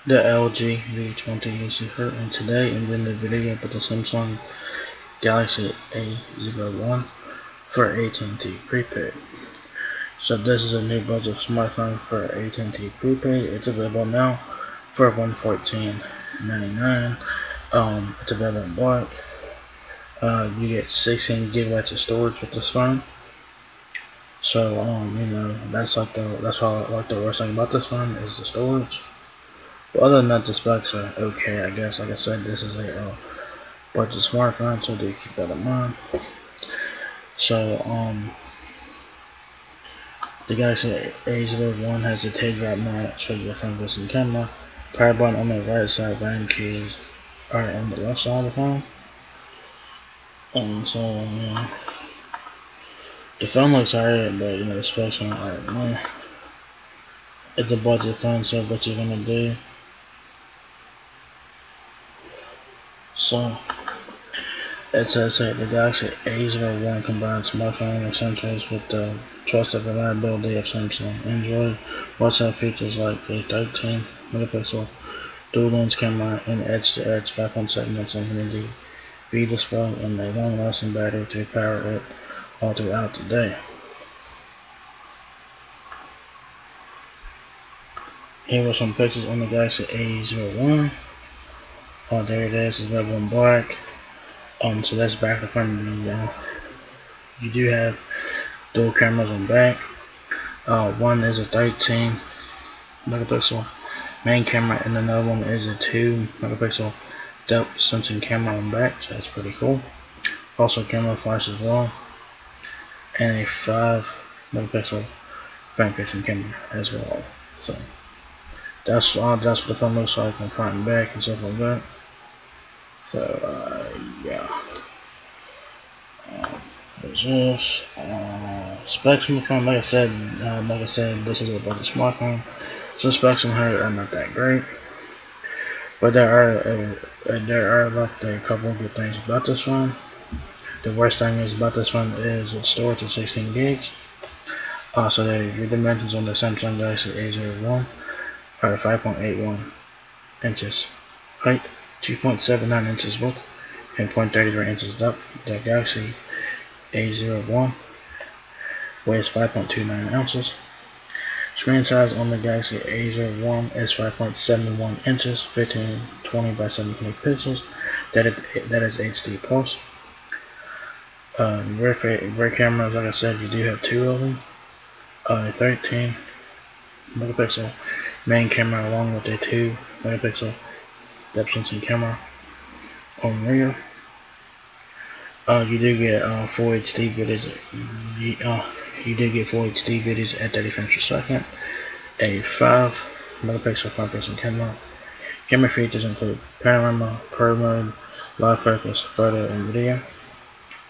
The LG V20 is here, and today I'm doing a video about the Samsung Galaxy A01 for AT&T Prepaid. So this is a new budget smartphone for AT&T Prepaid. It's available now for $114.99. It's available in black. You get 16 gigabytes of storage with this phone. So that's what I like the worst thing about this phone is the storage. But other than that, the specs are okay, I guess. Like I said, this is a budget smartphone, so do keep that in mind. So the Galaxy A01 has a teardrop mount for your front-facing camera. Power button on the right side, button keys are on the left side of the phone. So the phone looks alright, but the specs aren't alright. It's a budget phone, so what you're gonna do? So it says that the Galaxy A01 combines smartphone essentials with the trusted reliability of Samsung. Android WhatsApp features like a 13 megapixel dual lens camera and edge-to-edge 5.7 inch Infinity V display and a long-lasting battery to power it all throughout the day. Here are some pictures on the Galaxy A01. There it is. It's available in black. So that's back to front. You do have dual cameras on back. One is a 13 megapixel main camera, and another one is a 2 megapixel depth sensing camera on back. So that's pretty cool. Also, camera flash as well, and a 5 megapixel front-facing camera as well. So that's what the phone looks like on front and back and stuff like that. So yeah. There's this specs from the phone. Like I said, this is a budget smartphone, so specs on her are not that great. But there are like a couple of good things about this phone. The worst thing is about this phone is its storage of 16 gigs. So your dimensions on the Samsung Galaxy A01 are 5.81 inches height, 2.79 inches width, and 0.33 inches depth. The Galaxy A01 weighs 5.29 ounces. Screen size on the Galaxy A01 is 5.71 inches, 1520 by 720 pixels. That is HD plus. Rear cameras, like I said, you do have two of them. 13 megapixel main camera along with a 2 megapixel depth sensing camera on rear. You do get full HD videos. You do get full HD videos at 30 frames per second. A 5 megapixel front-facing camera. Camera features include panorama, pro mode, live focus, photo, and video.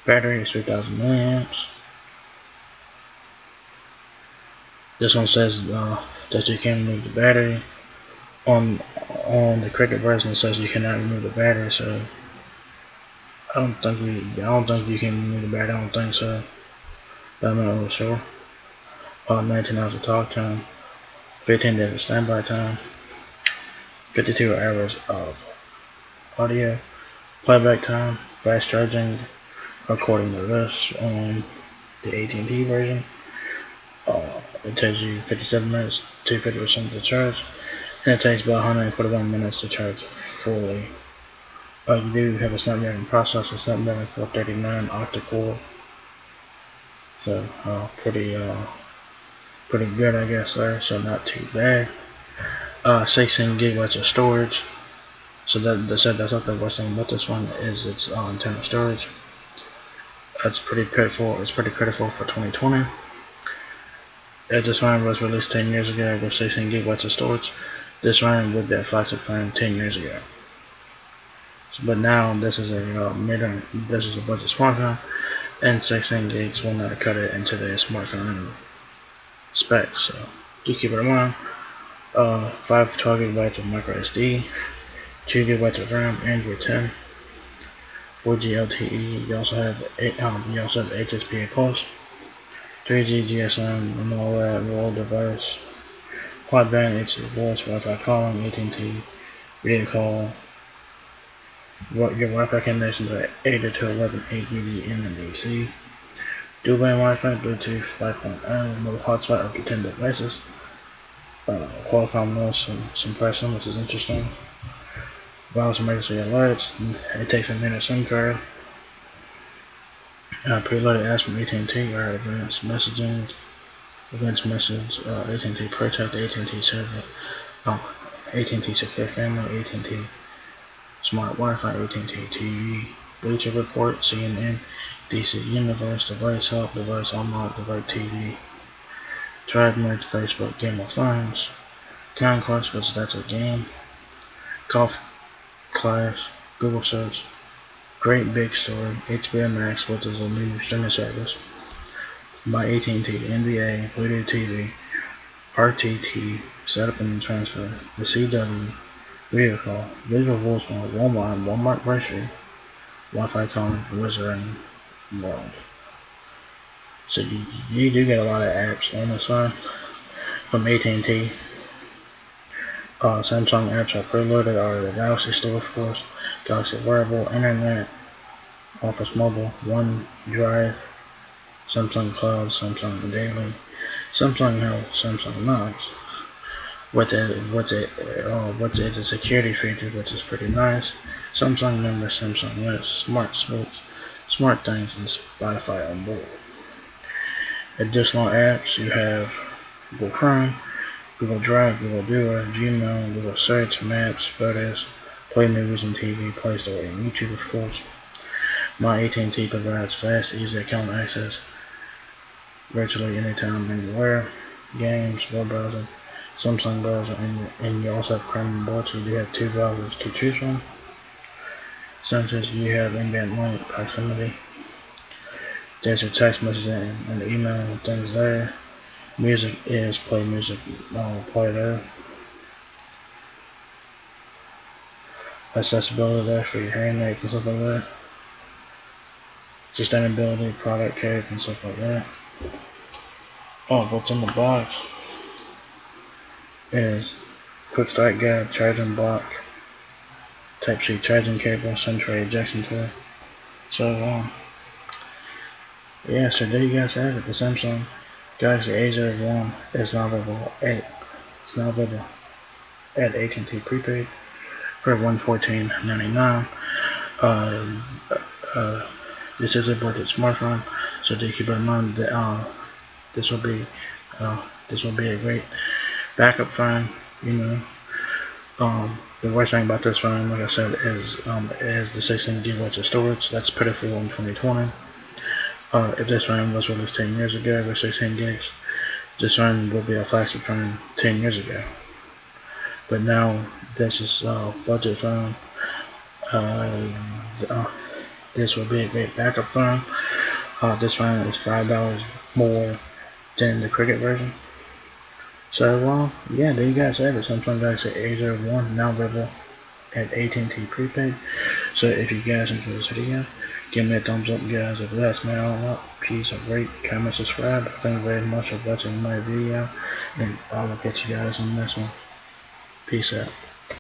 Battery is 3000 milliamps. This one says that you can remove the battery. On the Cricket version, it says you cannot remove the battery. So I don't think you can remove the battery. I don't think so. But I'm not really sure. 19 hours of talk time, 15 days of standby time, 52 hours of audio playback time, fast charging according to this on the AT&T version. It takes you 57 minutes to 50% of the charge, and it takes about 141 minutes to charge fully. You do have a Snapdragon processor, Snapdragon 439 octa-core. So pretty good, I guess there. So not too bad. 16 gigabytes of storage. So that's not the worst thing about this one is its internal storage. That's pretty pitiful. It's pretty pitiful for 2020. This phone was released 10 years ago with 16 gigabytes of storage. This phone would be a flagship phone 10 years ago. But now this is a budget smartphone, and 16 gigs will not cut it into the smartphone specs. So do keep it in mind. 12 gigabytes of micro SD, 2 gigabytes of RAM, Android 10, 4G LTE. You also have HSPA Plus, 3G GSM, and all that, world device, Quad-band HD voice, Wi-Fi calling, AT&T video call. Your Wi-Fi connections are 8 to 11 ABD and DC. Dual-band Wi-Fi, Bluetooth 5.0, mobile hotspot up to 10 devices. Qualcomm knows some pricing, which is interesting. Wireless emergency alerts. It takes a minute SIM card. Preloaded apps from AT&T or advanced messaging. Events message. AT&T Protect, AT&T Server. AT&T Secure Family, AT&T Smart Wi-Fi, AT&T TV. Bleacher Report, CNN, DC Universe, Device Help, Device Unlock, Device TV. Tribe Merge, Facebook, Game of Thrones. Conquest, which that's a game. Golf Clash, Google Search. Great Big Story, HBO Max, which is a new streaming service. By AT&T, NBA, Video TV, RTT, Setup and Transfer, the CW, Video Call, Visual Voicemail, Walmart, Walmart Grocery, Wi-Fi calling, Wizarding World. So you do get a lot of apps on this side from AT&T. Samsung apps are preloaded are the Galaxy Store, of course, Galaxy Wearable, Internet, Office Mobile, OneDrive, Samsung Cloud, Samsung Daily, Samsung Health, Samsung Knox, which is a security feature, which is pretty nice. Samsung Members, Samsung List, Smart Sports, Smart Things, and Spotify on board. Additional apps, you have Google Chrome, Google Drive, Google Duo, Gmail, Google Search, Maps, Photos, Play Movies and TV, Play Store, and YouTube, of course. My AT&T provides fast, easy account access virtually anytime, anywhere. Games, web browser, Samsung browser, and you also have Chrome on board, so you do have 2 browsers to choose from. Sensors, you have in-band link, proximity. There's your text messaging and email and things there. Music is play music, play there. Accessibility there for your hearing aids and stuff like that. Sustainability, product codes and stuff like that. What's in the box is quick start guide, charging block, Type-C charging cable, SIM tray ejection tool. So yeah, so there you guys have it. The Samsung Galaxy A01 is now available at AT&T Prepaid for $114.99. This is a budget smartphone, so do keep in mind that this will be a great backup phone. The worst thing about this phone, like I said, is the 16 gigabytes of storage. That's pitiful in 2020. If this phone was released 10 years ago with 16 gigs, this phone would be a flagship phone 10 years ago. But now this is a budget phone. This will be a great backup phone. This phone is $5 more than the Cricket version. So yeah, there you guys have it. Samsung Galaxy A01 now available at AT&T Prepaid. So if you guys enjoyed this video, give me a thumbs up, guys. If that's me all up, please rate, comment, subscribe. Thank you very much for watching my video, and I will catch you guys in the next one. Peace out.